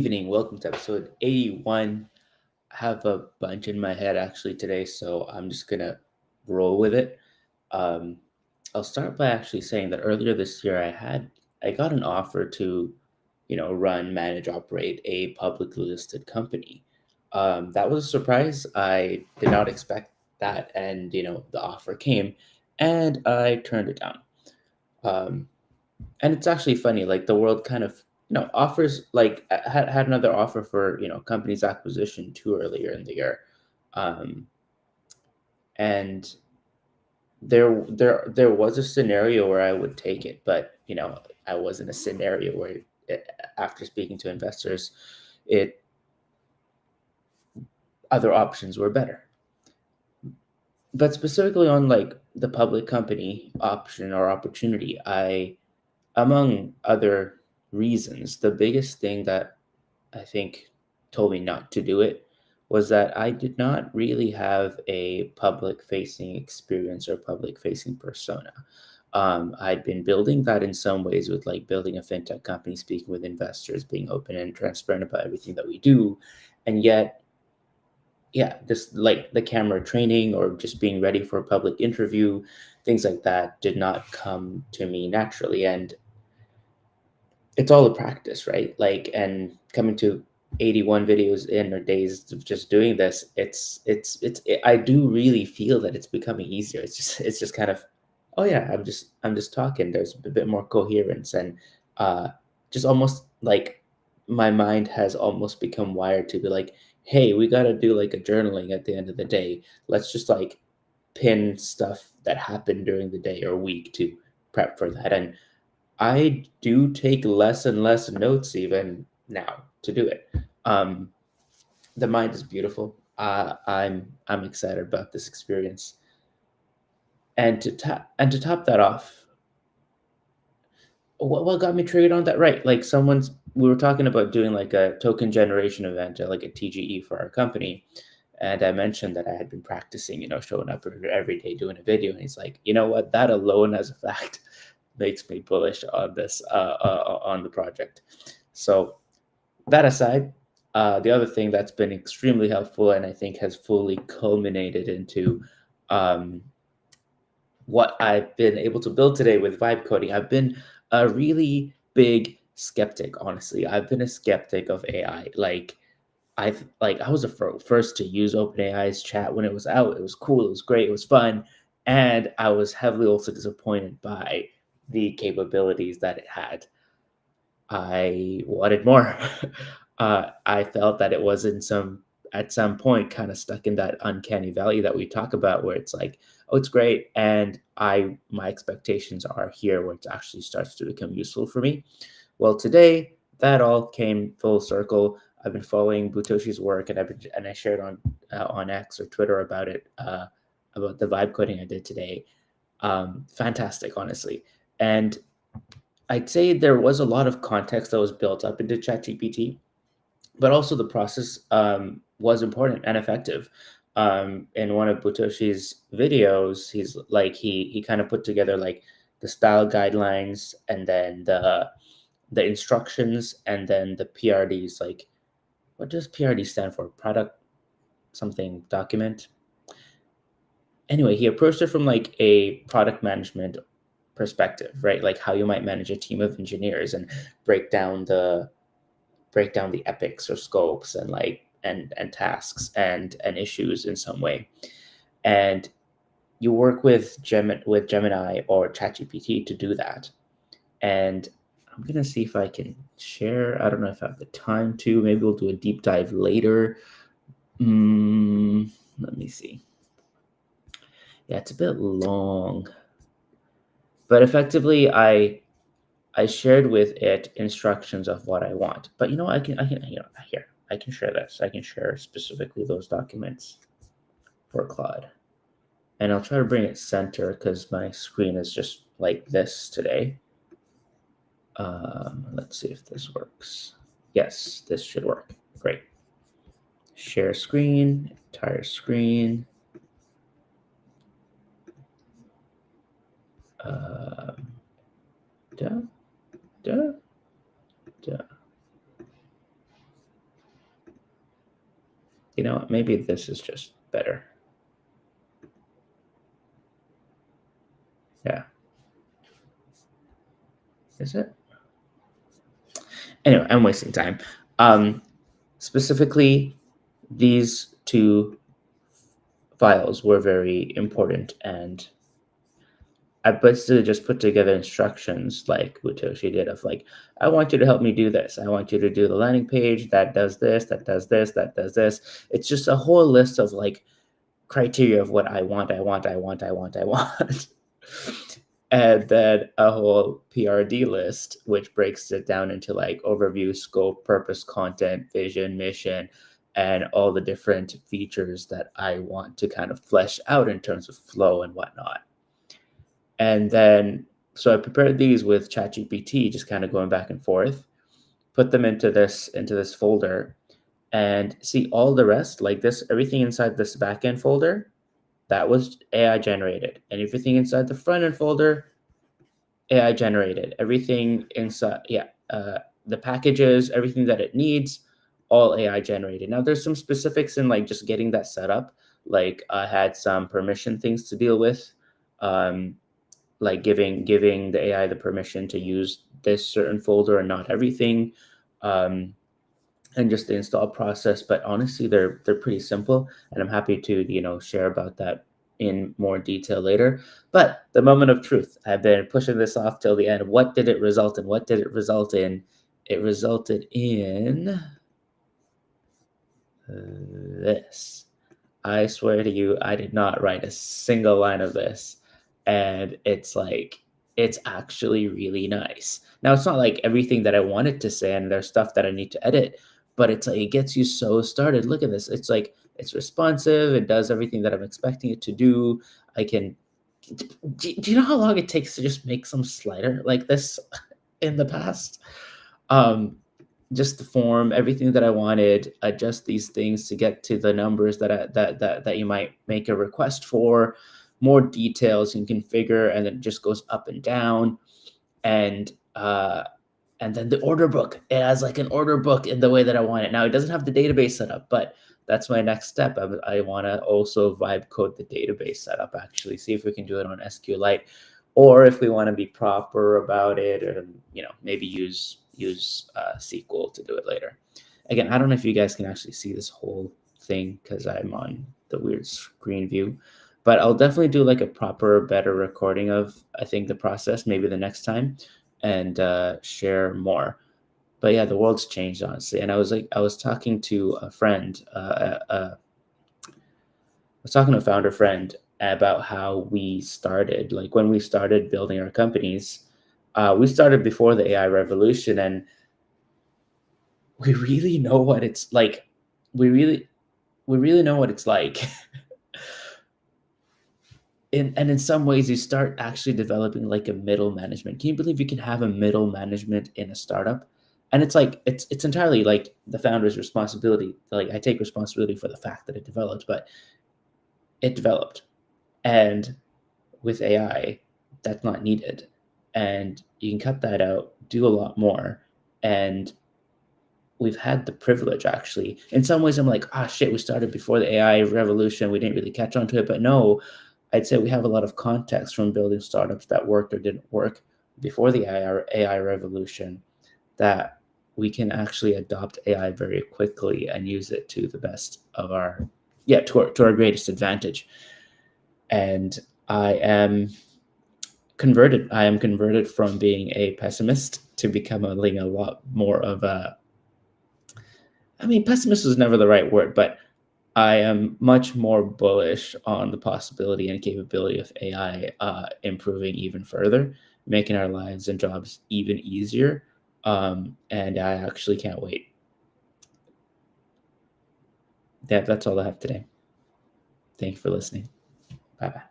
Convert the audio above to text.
evening. Welcome to episode 81. I have a bunch in my head actually today, so I'm just gonna roll with it. Um, I'll start by actually saying that earlier this year I got an offer to, run, manage, operate a publicly listed company. That was a surprise. I did not expect that, and the offer came, and I turned it down. Um, and it's actually funny, like the world kind of offers, like had another offer for company's acquisition too earlier in the year. Um and there was a scenario where I would take it, but I was in a scenario where after speaking to investors, it other options were better. But specifically on like the public company option or opportunity, I among other reasons, the biggest thing that I think told me not to do it was that I did not really have a public facing experience or public facing persona. I'd been building that in some ways with like building a fintech company, speaking with investors, being open and transparent about everything that we do. And yet, yeah, just like the camera training or just being ready for a public interview, things like that did not come to me naturally. And it's all a practice, right? Like, and coming to 81 videos in or days of just doing this, I do really feel that it's becoming easier. It's just kind of, oh yeah, I'm just talking. There's a bit more coherence and uh just almost like my mind has almost become wired to be like, hey, we got to do like a journaling at the end of the day. Let's just like pin stuff that happened during the day or week to prep for that. And I do take less and less notes even now to do it. Um, the mind is beautiful. I'm excited about this experience, and to top that off, what got me triggered on that? Right, like we were talking about doing like a token generation event, like a TGE for our company, and I mentioned that I had been practicing, showing up every day doing a video, and he's like, you know what? That alone, as a fact, makes me bullish on this on the project. So that aside, the other thing that's been extremely helpful and I think has fully culminated into um, what I've been able to build today with vibe coding. I've been a really big skeptic, honestly. I've been a skeptic of AI. I was the first to use OpenAI's chat when it was out. It was cool, it was great, it was fun, and I was heavily also disappointed by the capabilities that it had. I wanted more. I felt that it was at some point kind of stuck in that uncanny valley that we talk about, where it's like, oh, it's great, and my expectations are here where it actually starts to become useful for me. Well, today that all came full circle. I've been following Butoshi's work, and I shared on X or Twitter about the vibe coding I did today. Fantastic, honestly, and I'd say there was a lot of context that was built up into ChatGPT, but also the process was important and effective. In one of Butoshi's videos, he kind of put together like the style guidelines and then the instructions and then the PRDs. Like, what does PRD stand for? Product something document. Anyway, he approached it from like a product management perspective, right? Like how you might manage a team of engineers and break down the break down the epics or scopes and like and tasks and issues in some way. And you work with Gemini or ChatGPT to do that. And I'm gonna see if I can share. I don't know if I have the time to. Maybe we'll do a deep dive later. Let me see. Yeah, it's a bit long, but effectively, I shared with it instructions of what I want. But I can share this. I can share specifically those documents for Claude. And I'll try to bring it center because my screen is just like this today. Let's see if this works. Yes, this should work. Great. Share screen, entire screen. Um, duh, duh, duh. You know, maybe this is just better. Yeah. Is it? Anyway, I'm wasting time. Um, Specifically, these two files were very important, and I basically just put together instructions like Wutoshi did of like, I want you to help me do this. I want you to do the landing page that does this, that does this, that does this. It's just a whole list of like criteria of what I want, I want, I want, I want, I want. And then a whole PRD list, which breaks it down into like overview, scope, purpose, content, vision, mission, and all the different features that I want to kind of flesh out in terms of flow and whatnot. And then, so I prepared these with ChatGPT, just kind of going back and forth, put them into this folder, and see all the rest, like this, everything inside this backend folder, that was AI generated, and everything inside the front end folder, AI generated. Everything inside, yeah, the packages, everything that it needs, all AI generated. Now, there's some specifics in like just getting that set up. Like I had some permission things to deal with. Um, like giving the AI the permission to use this certain folder and not everything, um, and just the install process. But honestly, they're pretty simple, and I'm happy to share about that in more detail later. But the moment of truth, I've been pushing this off till the end. What did it result in? What did it result in? It resulted in this. I swear to you, I did not write a single line of this. And it's like, it's actually really nice. Now, it's not like everything that I wanted to say, and there's stuff that I need to edit, but it's like, it gets you so started. Look at this. It's like, it's responsive. It does everything that I'm expecting it to do. I can, do you know how long it takes to just make some slider like this in the past? Um, just the form, everything that I wanted, adjust these things to get to the numbers that you might make a request for, more details you can configure, and then it just goes up and down. And and then the order book, it has like an order book in the way that I want it. Now it doesn't have the database set up, but that's my next step. I want to also vibe code the database setup, actually see if we can do it on SQLite, or if we want to be proper about it, or maybe use SQL to do it later. Again, I don't know if you guys can actually see this whole thing because I'm on the weird screen view, but I'll definitely do like a proper, better recording of, I think, the process maybe the next time, and share more. But yeah, the world's changed, honestly. And I was talking to a friend, I was talking to a founder friend about how we started, like when we started building our companies. We started before the AI revolution, and we really know what it's like. We really know what it's like. And in some ways, you start actually developing like a middle management. Can you believe you can have a middle management in a startup? And it's like it's entirely like the founder's responsibility. Like I take responsibility for the fact that it developed, but it developed. And with AI, that's not needed. And you can cut that out, do a lot more. And we've had the privilege, actually. In some ways, I'm like, ah, shit, we started before the AI revolution. We didn't really catch on to it. But no, I'd say we have a lot of context from building startups that worked or didn't work before the AI revolution, that we can actually adopt AI very quickly and use it to the best of our, yeah, to our greatest advantage. And I am converted. I am converted from being a pessimist to becoming a lot more of a, I mean, pessimist was never the right word, but I am much more bullish on the possibility and capability of AI improving even further, making our lives and jobs even easier. And I actually can't wait. Yeah, that's all I have today. Thank you for listening. Bye bye.